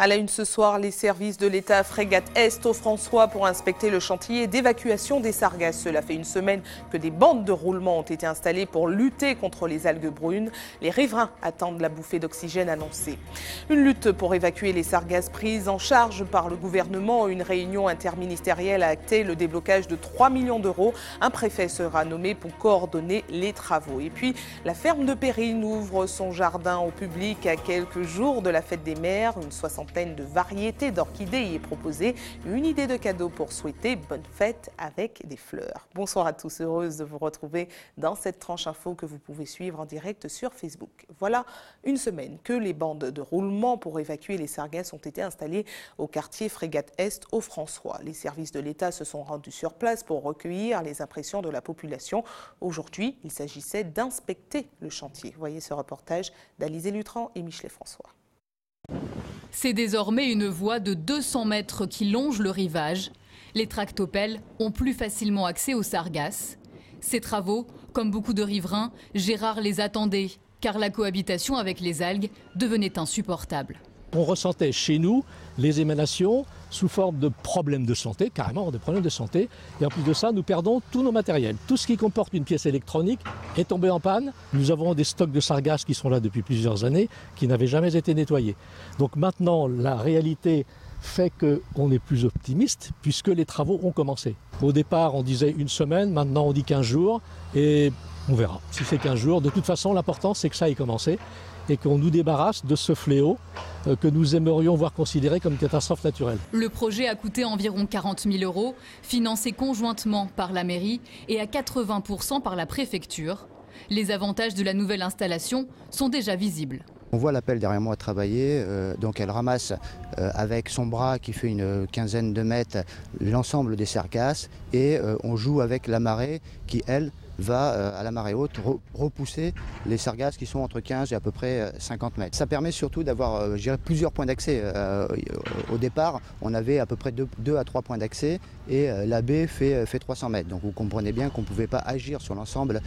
À la une ce soir, les services de l'État frégate Est au François pour inspecter le chantier d'évacuation des sargasses. Cela fait une semaine que des bandes de roulement ont été installées pour lutter contre les algues brunes. Les riverains attendent la bouffée d'oxygène annoncée. Une lutte pour évacuer les sargasses prise en charge par le gouvernement. Une réunion interministérielle a acté le déblocage de 3 millions d'euros. Un préfet sera nommé pour coordonner les travaux. Et puis, la ferme de Périne ouvre son jardin au public à quelques jours de la fête des mères. Une soixantaine de variétés d'orchidées y est proposée. Une idée de cadeau pour souhaiter bonne fête avec des fleurs. Bonsoir à tous, heureuse de vous retrouver dans cette tranche info que vous pouvez suivre en direct sur Facebook. Voilà une semaine que les bandes de roulement pour évacuer les sargasses ont été installées au quartier Frégate Est au François. Les services de l'État se sont rendus sur place pour recueillir les impressions de la population. Aujourd'hui, il s'agissait d'inspecter le chantier. Voyez ce reportage d'Alizé Lutran et Michelet François. C'est désormais une voie de 200 mètres qui longe le rivage. Les tractopelles ont plus facilement accès aux sargasses. Ces travaux, comme beaucoup de riverains, Gérard les attendait, car la cohabitation avec les algues devenait insupportable. On ressentait chez nous les émanations sous forme de problèmes de santé, carrément de problèmes de santé. Et en plus de ça, nous perdons tous nos matériels. Tout ce qui comporte une pièce électronique est tombé en panne. Nous avons des stocks de sargasses qui sont là depuis plusieurs années, qui n'avaient jamais été nettoyés. Donc maintenant, la réalité fait qu'on est plus optimiste puisque les travaux ont commencé. Au départ, on disait une semaine, maintenant on dit 15 jours et on verra. Si c'est 15 jours, de toute façon, l'important c'est que ça ait commencé et qu'on nous débarrasse de ce fléau que nous aimerions voir considéré comme catastrophe naturelle. Le projet a coûté environ 40 000 euros, financé conjointement par la mairie et à 80% par la préfecture. Les avantages de la nouvelle installation sont déjà visibles. On voit l'appel derrière moi travailler, donc elle ramasse avec son bras qui fait une quinzaine de mètres l'ensemble des sargasses et on joue avec la marée qui, elle, va à la marée haute repousser les sargasses qui sont entre 15 et à peu près 50 mètres. Ça permet surtout d'avoir plusieurs points d'accès. Au départ, on avait à peu près 2 à 3 points d'accès et la baie fait 300 mètres. Donc vous comprenez bien qu'on ne pouvait pas agir sur l'ensemble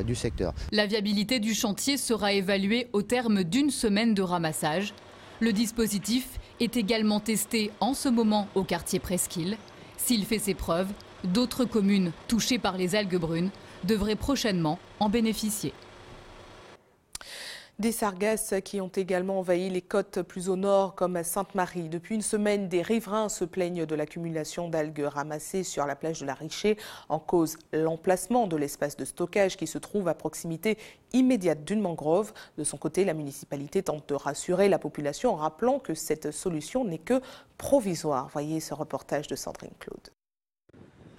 du secteur. La viabilité du chantier sera évaluée au terme d'une semaine de ramassage. Le dispositif est également testé en ce moment au quartier Presqu'île. S'il fait ses preuves, d'autres communes touchées par les algues brunes devraient prochainement en bénéficier. Des sargasses qui ont également envahi les côtes plus au nord comme à Sainte-Marie. Depuis une semaine, des riverains se plaignent de l'accumulation d'algues ramassées sur la plage de la Richer. En cause, l'emplacement de l'espace de stockage qui se trouve à proximité immédiate d'une mangrove. De son côté, la municipalité tente de rassurer la population en rappelant que cette solution n'est que provisoire. Voyez ce reportage de Sandrine Claude.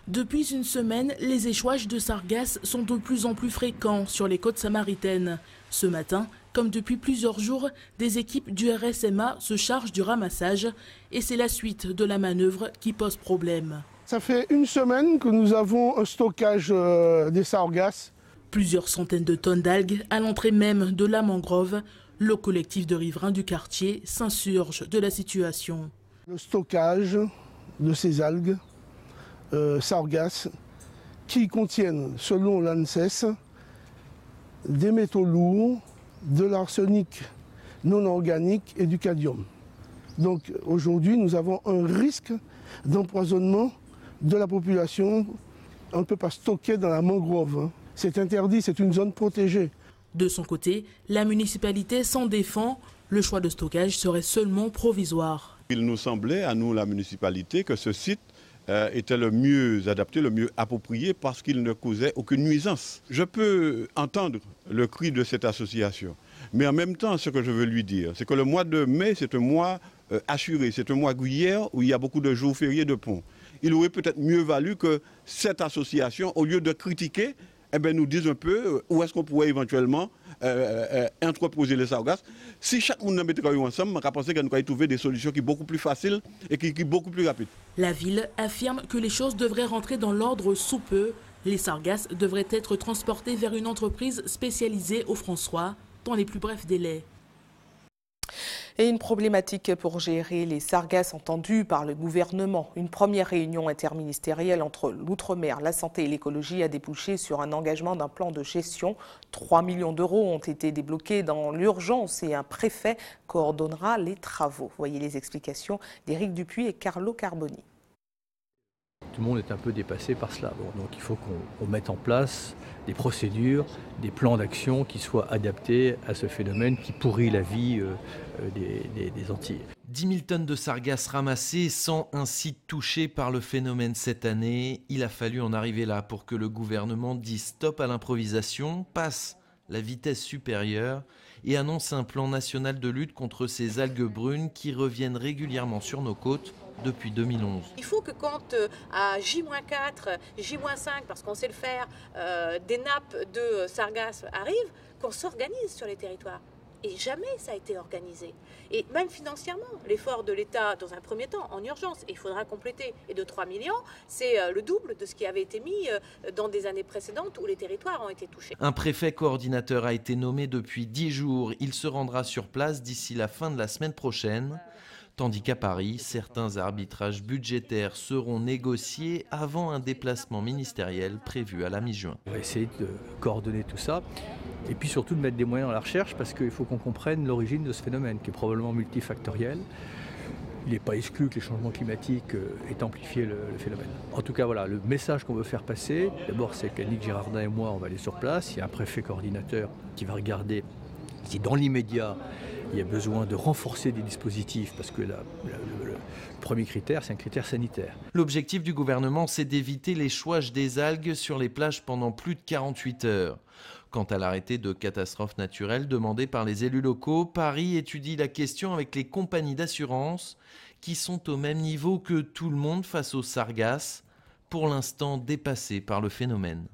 Depuis une semaine, les échouages de sargasses sont de plus en plus fréquents sur les côtes samaritaines. Ce matin, comme depuis plusieurs jours, des équipes du RSMA se chargent du ramassage et c'est la suite de la manœuvre qui pose problème. Ça fait une semaine que nous avons un stockage des sargasses. Plusieurs centaines de tonnes d'algues à l'entrée même de la mangrove. Le collectif de riverains du quartier s'insurge de la situation. Le stockage de ces algues sargasses qui contiennent, selon l'ANSES, des métaux lourds, de l'arsenic non organique et du cadmium. Donc aujourd'hui, nous avons un risque d'empoisonnement de la population. On ne peut pas stocker dans la mangrove. C'est interdit, c'est une zone protégée. De son côté, la municipalité s'en défend. Le choix de stockage serait seulement provisoire. Il nous semblait, à nous, la municipalité, que ce site était le mieux adapté, le mieux approprié parce qu'il ne causait aucune nuisance. Je peux entendre le cri de cette association, mais en même temps, ce que je veux lui dire, c'est que le mois de mai, c'est un mois assuré, c'est un mois gruyère où il y a beaucoup de jours fériés de pont. Il aurait peut-être mieux valu que cette association, au lieu de critiquer, nous dise un peu où est-ce qu'on pourrait éventuellement entreposer les sargasses. Si chaque monde mettait ensemble, on va penser qu'on va trouver des solutions qui sont beaucoup plus faciles et qui sont beaucoup plus rapides. La ville affirme que les choses devraient rentrer dans l'ordre sous peu. Les sargasses devraient être transportées vers une entreprise spécialisée au François dans les plus brefs délais. Et une problématique pour gérer les sargasses entendues par le gouvernement. Une première réunion interministérielle entre l'outre-mer, la santé et l'écologie a débouché sur un engagement d'un plan de gestion. 3 millions d'euros ont été débloqués dans l'urgence et un préfet coordonnera les travaux. Voyez les explications d'Éric Dupuis et Carlo Carboni. Tout le monde est un peu dépassé par cela. Donc il faut qu'on mette en place des procédures, des plans d'action qui soient adaptés à ce phénomène qui pourrit la vie des Antillais. 10 000 tonnes de sargasses ramassées sans un site touché par le phénomène cette année. Il a fallu en arriver là pour que le gouvernement dise stop à l'improvisation, passe la vitesse supérieure et annonce un plan national de lutte contre ces algues brunes qui reviennent régulièrement sur nos côtes depuis 2011. Il faut que quand à J-4, J-5, parce qu'on sait le faire, des nappes de sargasses arrivent, qu'on s'organise sur les territoires. Et jamais ça a été organisé. Et même financièrement, l'effort de l'État, dans un premier temps, en urgence, et il faudra compléter, et de 3 millions, c'est le double de ce qui avait été mis dans des années précédentes où les territoires ont été touchés. Un préfet coordinateur a été nommé depuis 10 jours. Il se rendra sur place d'ici la fin de la semaine prochaine. Tandis qu'à Paris, certains arbitrages budgétaires seront négociés avant un déplacement ministériel prévu à la mi-juin. On va essayer de coordonner tout ça et puis surtout de mettre des moyens dans la recherche parce qu'il faut qu'on comprenne l'origine de ce phénomène qui est probablement multifactoriel. Il n'est pas exclu que les changements climatiques aient amplifié le phénomène. En tout cas, voilà, le message qu'on veut faire passer, d'abord c'est qu'Annick Girardin et moi, on va aller sur place. Il y a un préfet coordinateur qui va regarder si dans l'immédiat, il y a besoin de renforcer des dispositifs parce que le premier critère, c'est un critère sanitaire. L'objectif du gouvernement, c'est d'éviter l'échouage des algues sur les plages pendant plus de 48 heures. Quant à l'arrêté de catastrophe naturelle demandé par les élus locaux, Paris étudie la question avec les compagnies d'assurance qui sont au même niveau que tout le monde face aux sargasses, pour l'instant dépassées par le phénomène.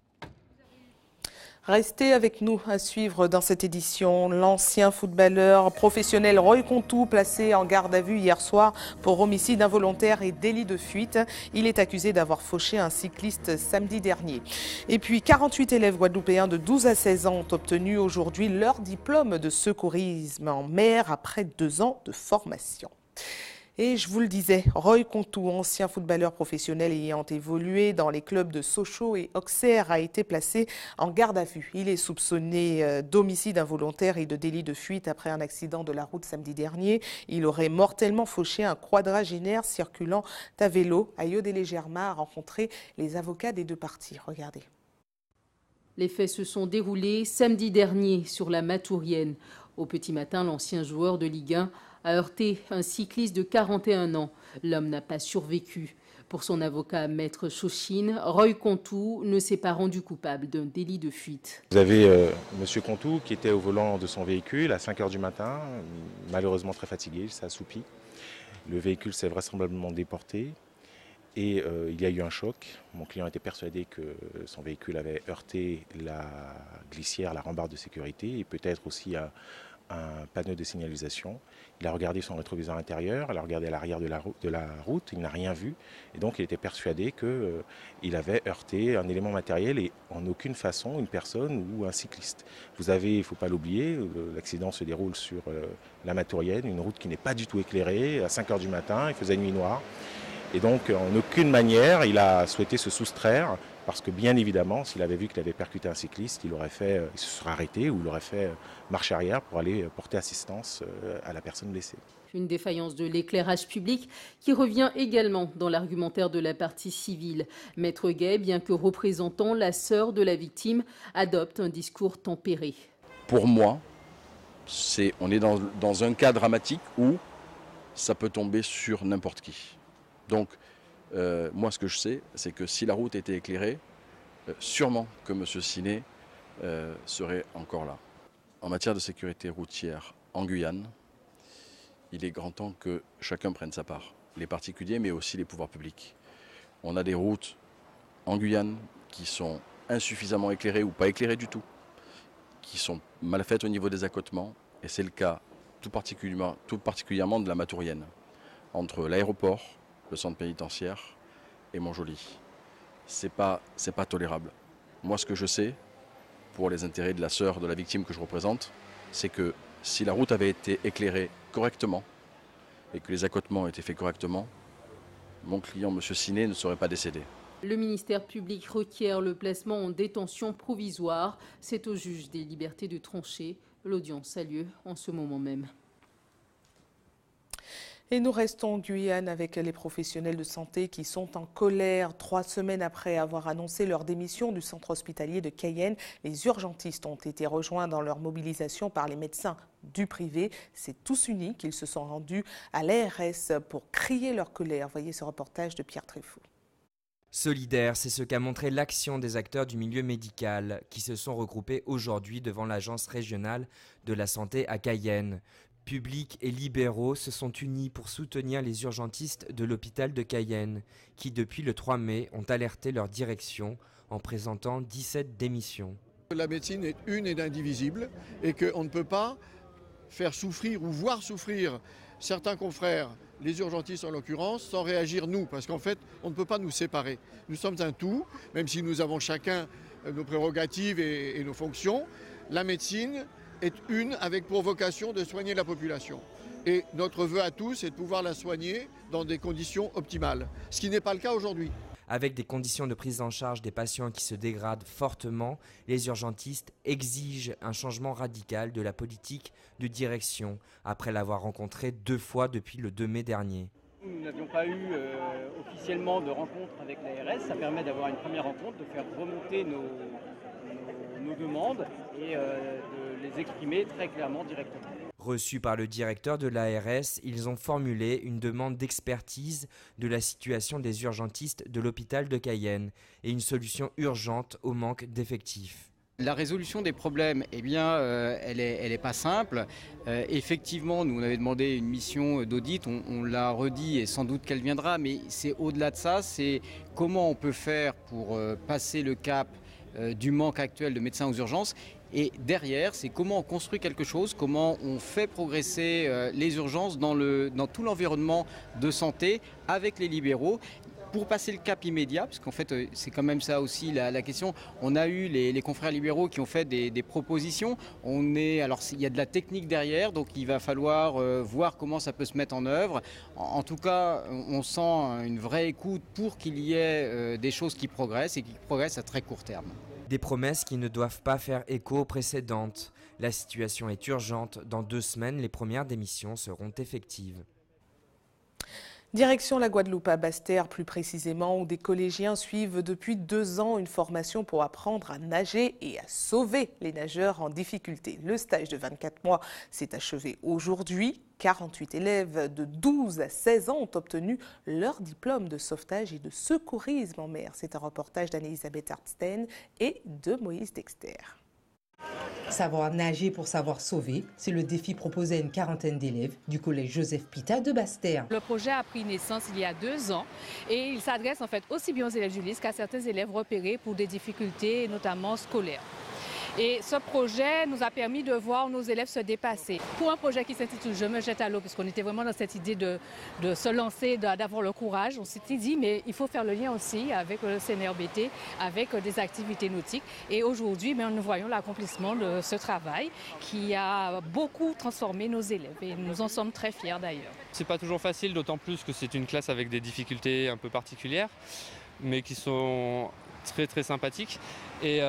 Restez avec nous à suivre dans cette édition l'ancien footballeur professionnel Roy Contou, placé en garde à vue hier soir pour homicide involontaire et délit de fuite. Il est accusé d'avoir fauché un cycliste samedi dernier. Et puis 48 élèves guadeloupéens de 12 à 16 ans ont obtenu aujourd'hui leur diplôme de secourisme en mer après 2 ans de formation. Et je vous le disais, Roy Contou, ancien footballeur professionnel ayant évolué dans les clubs de Sochaux et Auxerre, a été placé en garde à vue. Il est soupçonné d'homicide involontaire et de délit de fuite après un accident de la route samedi dernier. Il aurait mortellement fauché un quadragénaire circulant à vélo. Ayodele Germain a rencontré les avocats des deux parties. Regardez. Les faits se sont déroulés samedi dernier sur la Matourienne. Au petit matin, l'ancien joueur de Ligue 1 a heurté un cycliste de 41 ans. L'homme n'a pas survécu. Pour son avocat, Maître Chauchine, Roy Contou ne s'est pas rendu coupable d'un délit de fuite. Vous avez M. Contou qui était au volant de son véhicule à 5 h du matin, malheureusement très fatigué, ça assoupi. Le véhicule s'est vraisemblablement déporté et il y a eu un choc. Mon client était persuadé que son véhicule avait heurté la glissière, la rambarde de sécurité et peut-être aussi un panneau de signalisation. Il a regardé son rétroviseur intérieur, il a regardé à l'arrière de la route, il n'a rien vu. Et donc il était persuadé qu'il avait heurté un élément matériel et en aucune façon une personne ou un cycliste. Vous avez, il ne faut pas l'oublier, l'accident se déroule sur la Matourienne, une route qui n'est pas du tout éclairée, à 5 h du matin, il faisait nuit noire. Et donc en aucune manière il a souhaité se soustraire parce que bien évidemment s'il avait vu qu'il avait percuté un cycliste, il se serait arrêté ou il aurait fait marche arrière pour aller porter assistance à la personne blessée. Une défaillance de l'éclairage public qui revient également dans l'argumentaire de la partie civile. Maître Gay, bien que représentant la sœur de la victime, adopte un discours tempéré. Pour moi, on est dans un cas dramatique où ça peut tomber sur n'importe qui. Donc, moi, ce que je sais, c'est que si la route était éclairée, sûrement que M. Siné serait encore là. En matière de sécurité routière en Guyane, il est grand temps que chacun prenne sa part. Les particuliers, mais aussi les pouvoirs publics. On a des routes en Guyane qui sont insuffisamment éclairées ou pas éclairées du tout, qui sont mal faites au niveau des accotements, et c'est le cas tout particulièrement de la Matourienne, entre l'aéroport, le centre pénitentiaire et Montjoly. C'est pas tolérable. Moi, ce que je sais, pour les intérêts de la sœur de la victime que je représente, c'est que si la route avait été éclairée correctement et que les accotements ont été faits correctement, mon client, M. Siné, ne serait pas décédé. Le ministère public requiert le placement en détention provisoire. C'est au juge des libertés de trancher. L'audience a lieu en ce moment même. Et nous restons en Guyane avec les professionnels de santé qui sont en colère. 3 semaines après avoir annoncé leur démission du centre hospitalier de Cayenne, les urgentistes ont été rejoints dans leur mobilisation par les médecins du privé. C'est tous unis qu'ils se sont rendus à l'ARS pour crier leur colère. Voyez ce reportage de Pierre Tréfaux. Solidaire, c'est ce qu'a montré l'action des acteurs du milieu médical qui se sont regroupés aujourd'hui devant l'agence régionale de la santé à Cayenne. Publics et libéraux se sont unis pour soutenir les urgentistes de l'hôpital de Cayenne qui, depuis le 3 mai, ont alerté leur direction en présentant 17 démissions. La médecine est une et indivisible et qu'on ne peut pas faire souffrir ou voir souffrir certains confrères, les urgentistes en l'occurrence, sans réagir nous, parce qu'en fait, on ne peut pas nous séparer. Nous sommes un tout, même si nous avons chacun nos prérogatives et nos fonctions. La médecine est une avec pour vocation de soigner la population. Et notre vœu à tous est de pouvoir la soigner dans des conditions optimales, ce qui n'est pas le cas aujourd'hui. Avec des conditions de prise en charge des patients qui se dégradent fortement, les urgentistes exigent un changement radical de la politique de direction, après l'avoir rencontré 2 fois depuis le 2 mai dernier. Nous n'avions pas eu officiellement de rencontre avec l'ARS, ça permet d'avoir une première rencontre, de faire remonter nos demandes et de les exprimer très clairement directement. Reçus par le directeur de l'ARS, ils ont formulé une demande d'expertise de la situation des urgentistes de l'hôpital de Cayenne et une solution urgente au manque d'effectifs. La résolution des problèmes, eh bien, elle est pas simple. Effectivement, nous on avait demandé une mission d'audit, on l'a redit et sans doute qu'elle viendra, mais c'est au-delà de ça, c'est comment on peut faire pour passer le cap du manque actuel de médecins aux urgences. Et derrière, c'est comment on construit quelque chose, comment on fait progresser les urgences dans tout l'environnement de santé avec les libéraux pour passer le cap immédiat, parce qu'en fait c'est quand même ça aussi la question. On a eu les confrères libéraux qui ont fait des propositions. Alors il y a de la technique derrière, donc il va falloir voir comment ça peut se mettre en œuvre. En tout cas, on sent une vraie écoute pour qu'il y ait des choses qui progressent et qui progressent à très court terme. Des promesses qui ne doivent pas faire écho aux précédentes. La situation est urgente. Dans 2 semaines, les premières démissions seront effectives. Direction la Guadeloupe à Basse-Terre, plus précisément, où des collégiens suivent depuis 2 ans une formation pour apprendre à nager et à sauver les nageurs en difficulté. Le stage de 24 mois s'est achevé aujourd'hui. 48 élèves de 12 à 16 ans ont obtenu leur diplôme de sauvetage et de secourisme en mer. C'est un reportage d'Anne-Elisabeth Hartstein et de Moïse Dexter. Savoir nager pour savoir sauver, c'est le défi proposé à une quarantaine d'élèves du collège Joseph Pita de Basse-Terre. Le projet a pris naissance il y a 2 ans et il s'adresse en fait aussi bien aux élèves du LIS qu'à certains élèves repérés pour des difficultés notamment scolaires. Et ce projet nous a permis de voir nos élèves se dépasser. Pour un projet qui s'intitule « Je me jette à l'eau », puisqu'on était vraiment dans cette idée de se lancer, d'avoir le courage, on s'était dit mais il faut faire le lien aussi avec le CNRBT, avec des activités nautiques. Et aujourd'hui, nous voyons l'accomplissement de ce travail qui a beaucoup transformé nos élèves et nous en sommes très fiers d'ailleurs. C'est pas toujours facile, d'autant plus que c'est une classe avec des difficultés un peu particulières, mais qui sont très très sympathiques. Et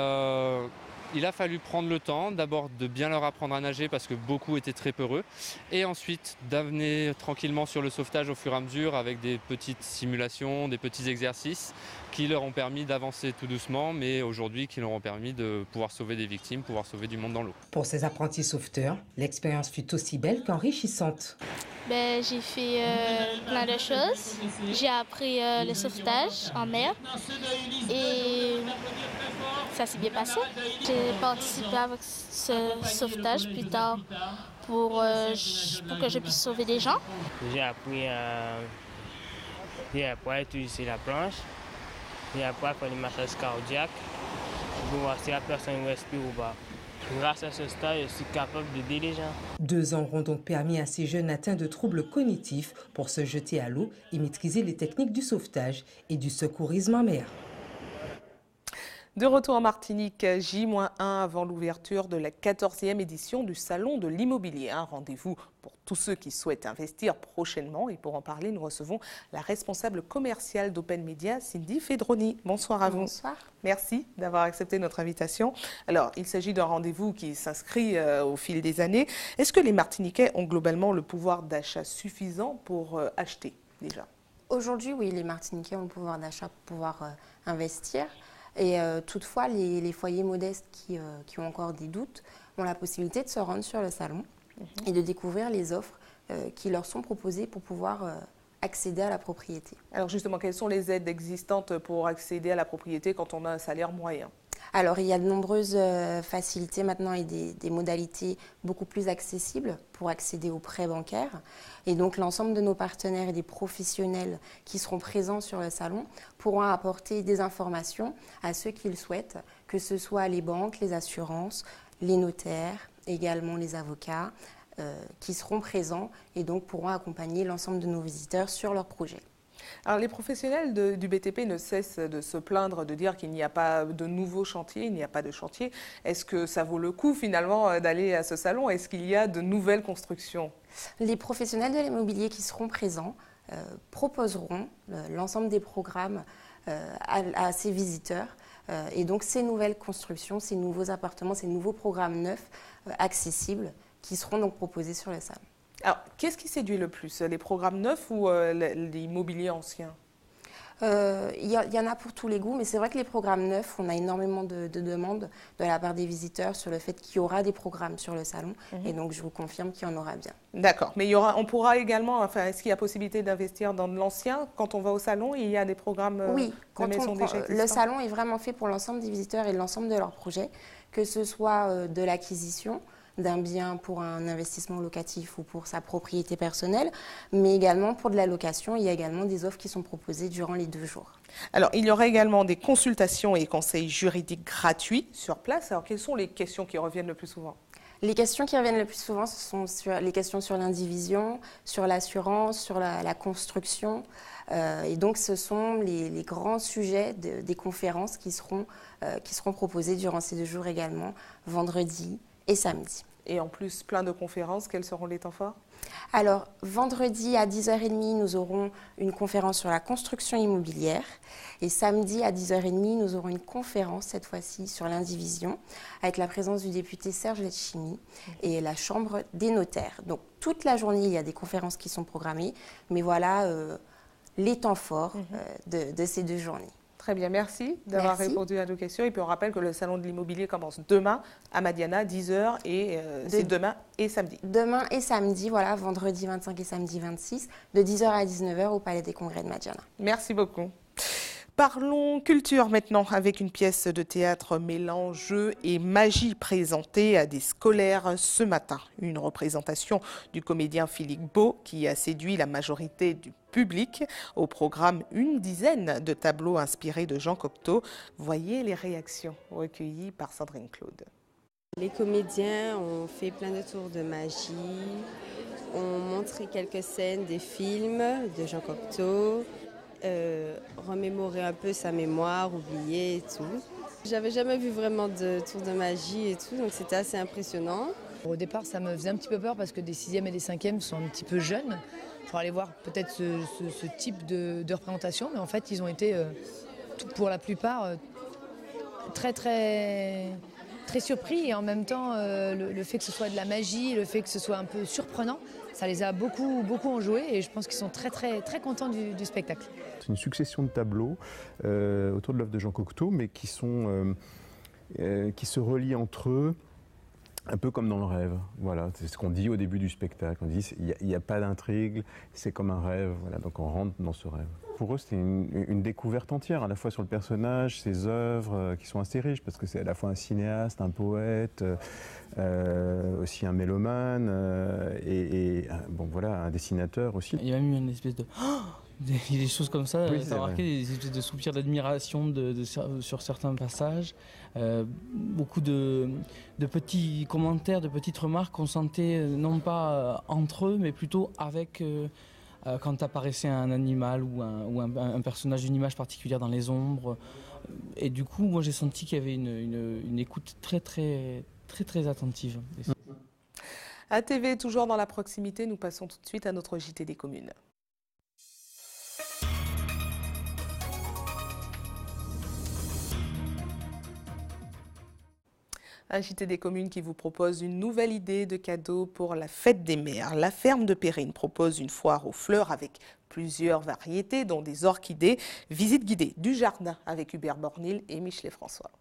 il a fallu prendre le temps d'abord de bien leur apprendre à nager parce que beaucoup étaient très peureux et ensuite d'amener tranquillement sur le sauvetage au fur et à mesure avec des petites simulations, des petits exercices qui leur ont permis d'avancer tout doucement mais aujourd'hui qui leur ont permis de pouvoir sauver des victimes, pouvoir sauver du monde dans l'eau. Pour ces apprentis sauveteurs, l'expérience fut aussi belle qu'enrichissante. J'ai fait plein de choses. J'ai appris le sauvetage en mer et ça s'est bien passé. J'ai participé avec ce sauvetage plus tard pour que je puisse sauver des gens. J'ai appris à utiliser la planche. J'ai appris à faire des massages cardiaques pour voir si la personne respire ou pas. Grâce à ce stage, je suis capable d'aider les gens. 2 ans auront donc permis à ces jeunes atteints de troubles cognitifs pour se jeter à l'eau et maîtriser les techniques du sauvetage et du secourisme en mer. De retour en Martinique, J-1 avant l'ouverture de la 14e édition du Salon de l'immobilier. Un rendez-vous pour tous ceux qui souhaitent investir prochainement. Et pour en parler, nous recevons la responsable commerciale d'Open Media, Cindy Fedroni. Bonsoir à vous. Bonsoir. Merci d'avoir accepté notre invitation. Alors, il s'agit d'un rendez-vous qui s'inscrit au fil des années. Est-ce que les Martiniquais ont globalement le pouvoir d'achat suffisant pour acheter déjà ? Aujourd'hui, oui, les Martiniquais ont le pouvoir d'achat pour pouvoir investir. Et toutefois, les foyers modestes qui ont encore des doutes ont la possibilité de se rendre sur le salon et de découvrir les offres qui leur sont proposées pour pouvoir accéder à la propriété. Alors justement, quelles sont les aides existantes pour accéder à la propriété quand on a un salaire moyen ? Alors, il y a de nombreuses facilités maintenant et des modalités beaucoup plus accessibles pour accéder aux prêts bancaires. Et donc, l'ensemble de nos partenaires et des professionnels qui seront présents sur le salon pourront apporter des informations à ceux qui le souhaitent, que ce soit les banques, les assurances, les notaires, également les avocats, qui seront présents et donc pourront accompagner l'ensemble de nos visiteurs sur leurs projets. Alors, les professionnels du BTP ne cessent de se plaindre, de dire qu'il n'y a pas de nouveaux chantiers, il n'y a pas de chantier. Est-ce que ça vaut le coup finalement d'aller à ce salon ? Est-ce qu'il y a de nouvelles constructions ? Les professionnels de l'immobilier qui seront présents proposeront l'ensemble des programmes à ces visiteurs. Et donc ces nouvelles constructions, ces nouveaux appartements, ces nouveaux programmes neufs accessibles qui seront donc proposés sur le salon. Alors, qu'est-ce qui séduit le plus, les programmes neufs ou l'immobilier ancien ? Il y en a pour tous les goûts, mais c'est vrai que les programmes neufs, on a énormément de demandes de la part des visiteurs sur le fait qu'il y aura des programmes sur le salon. Et donc, je vous confirme qu'il y en aura bien. D'accord, mais on pourra également, enfin, est-ce qu'il y a possibilité d'investir dans de l'ancien ? Quand on va au salon, il y a des programmes oui, de maisons déjà existantes ? Le salon est vraiment fait pour l'ensemble des visiteurs et l'ensemble de leurs projets, que ce soit de l'acquisition d'un bien pour un investissement locatif ou pour sa propriété personnelle, mais également pour de la location. Il y a également des offres qui sont proposées durant les 2 jours. Alors, il y aura également des consultations et conseils juridiques gratuits sur place. Alors, quelles sont les questions qui reviennent le plus souvent ? Les questions qui reviennent le plus souvent, ce sont les questions sur l'indivision, sur l'assurance, sur la construction. Et donc, ce sont les grands sujets des conférences qui seront proposées durant ces 2 jours également, vendredi et samedi. Et en plus, plein de conférences, quels seront les temps forts ? Alors, vendredi à 10h30, nous aurons une conférence sur la construction immobilière. Et samedi à 10h30, nous aurons une conférence, cette fois-ci, sur l'indivision, avec la présence du député Serge Letchimy et la Chambre des notaires. Donc, toute la journée, il y a des conférences qui sont programmées. Mais voilà les temps forts de ces 2 journées. Très bien, merci d'avoir répondu à nos questions. Et puis on rappelle que le salon de l'immobilier commence demain à Madiana, 10h, et c'est demain et samedi. Demain et samedi, voilà, vendredi 25 et samedi 26, de 10h à 19h au Palais des Congrès de Madiana. Merci beaucoup. Parlons culture maintenant avec une pièce de théâtre mêlant jeu et magie présentée à des scolaires ce matin. Une représentation du comédien Philippe Beau qui a séduit la majorité du public. Au programme, une dizaine de tableaux inspirés de Jean Cocteau. Voyez les réactions recueillies par Sandrine Claude. Les comédiens ont fait plein de tours de magie, ont montré quelques scènes des films de Jean Cocteau, remémorer un peu sa mémoire, oublier et tout. J'avais jamais vu vraiment de tour de magie et tout, donc c'était assez impressionnant. Au départ, ça me faisait un petit peu peur parce que des 6e et des 5e sont un petit peu jeunes pour aller voir peut-être ce type de représentation, mais en fait, ils ont été, pour la plupart, très surpris, et en même temps, le fait que ce soit de la magie, le fait que ce soit un peu surprenant, ça les a beaucoup enjoués, et je pense qu'ils sont très contents du spectacle. C'est une succession de tableaux autour de l'œuvre de Jean Cocteau, mais qui se relient entre eux, un peu comme dans le rêve. Voilà, c'est ce qu'on dit au début du spectacle. On dit il n'y a pas d'intrigue, c'est comme un rêve. Voilà, donc on rentre dans ce rêve. Pour eux, c'était une découverte entière, à la fois sur le personnage, ses œuvres qui sont assez riches, parce que c'est à la fois un cinéaste, un poète, aussi un mélomane, bon voilà, un dessinateur aussi. Il y a même eu une espèce de des choses comme ça, oui, t'as remarqué des espèces de soupirs d'admiration sur certains passages, beaucoup de petits commentaires, de petites remarques qu'on sentait non pas entre eux, mais plutôt avec quand apparaissait un animal ou un personnage d'une image particulière dans les ombres. Et du coup, moi j'ai senti qu'il y avait une écoute très attentive. ATV, toujours dans la proximité, nous passons tout de suite à notre JT des communes. Un JT des communes qui vous propose une nouvelle idée de cadeau pour la fête des mères. La ferme de Périne propose une foire aux fleurs avec plusieurs variétés, dont des orchidées. Visite guidée du jardin avec Hubert Bornil et Michelet François.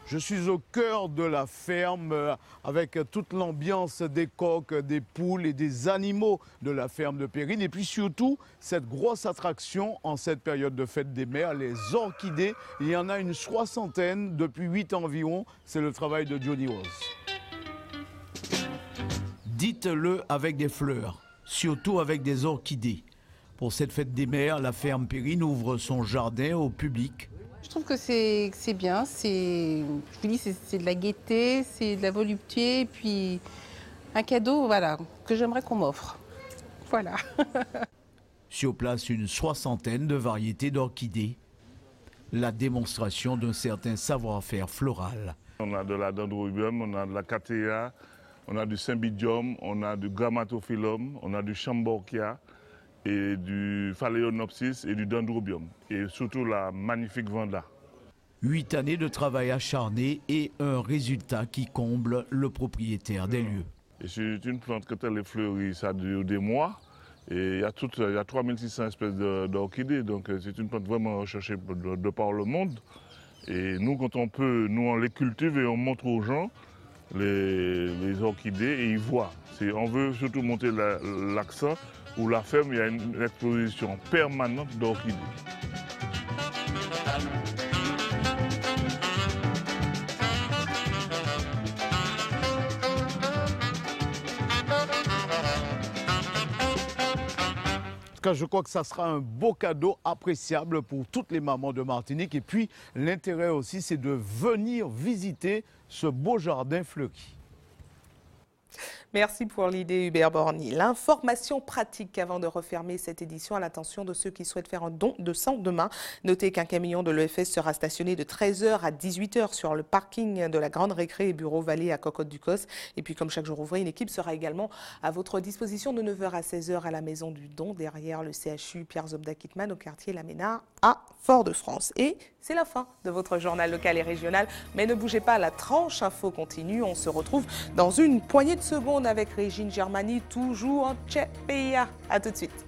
Je suis au cœur de la ferme avec toute l'ambiance des coqs, des poules et des animaux de la ferme de Périne. Et puis surtout, cette grosse attraction en cette période de fête des mères, les orchidées. Il y en a une 60aine depuis 8 ans environ. C'est le travail de Johnny Rose. Dites-le avec des fleurs, surtout avec des orchidées. Pour cette fête des mères, la ferme Périne ouvre son jardin au public. Je trouve que c'est bien, c'est de la gaieté, c'est de la volupté, et puis un cadeau voilà, que j'aimerais qu'on m'offre. Voilà. Sur place, une 60aine de variétés d'orchidées. La démonstration d'un certain savoir-faire floral. On a de la dendrobium, on a de la catéa, on a du cymbidium, on a du grammatophyllum, on a du chamborchia, et du phalaenopsis et du dendrobium, et surtout la magnifique vanda. 8 années de travail acharné et un résultat qui comble le propriétaire des lieux. C'est une plante que elle est fleurie, ça dure des mois, et il y a 3600 espèces d'orchidées, donc c'est une plante vraiment recherchée de par le monde. Et nous, quand on peut, nous on les cultive et on montre aux gens les orchidées et ils voient. On veut surtout monter l'accent où la ferme, il y a une exposition permanente d'orchidées. En tout cas, je crois que ça sera un beau cadeau appréciable pour toutes les mamans de Martinique. Et puis, l'intérêt aussi, c'est de venir visiter ce beau jardin fleuri. Merci pour l'idée Hubert Borny. L'information pratique avant de refermer cette édition à l'attention de ceux qui souhaitent faire un don de sang demain. Notez qu'un camion de l'EFS sera stationné de 13h à 18h sur le parking de la Grande Récré et Bureau Vallée à Cocotte-du-Cos. Et puis comme chaque jour ouvré, une équipe sera également à votre disposition de 9h à 16h à la Maison du Don, derrière le CHU Pierre Zobda Kittmann au quartier La Ménard à Fort-de-France. Et c'est la fin de votre journal local et régional. Mais ne bougez pas, la tranche info continue. On se retrouve dans une poignée de secondes avec Régine Germani, toujours en Tchèpeia. À tout de suite.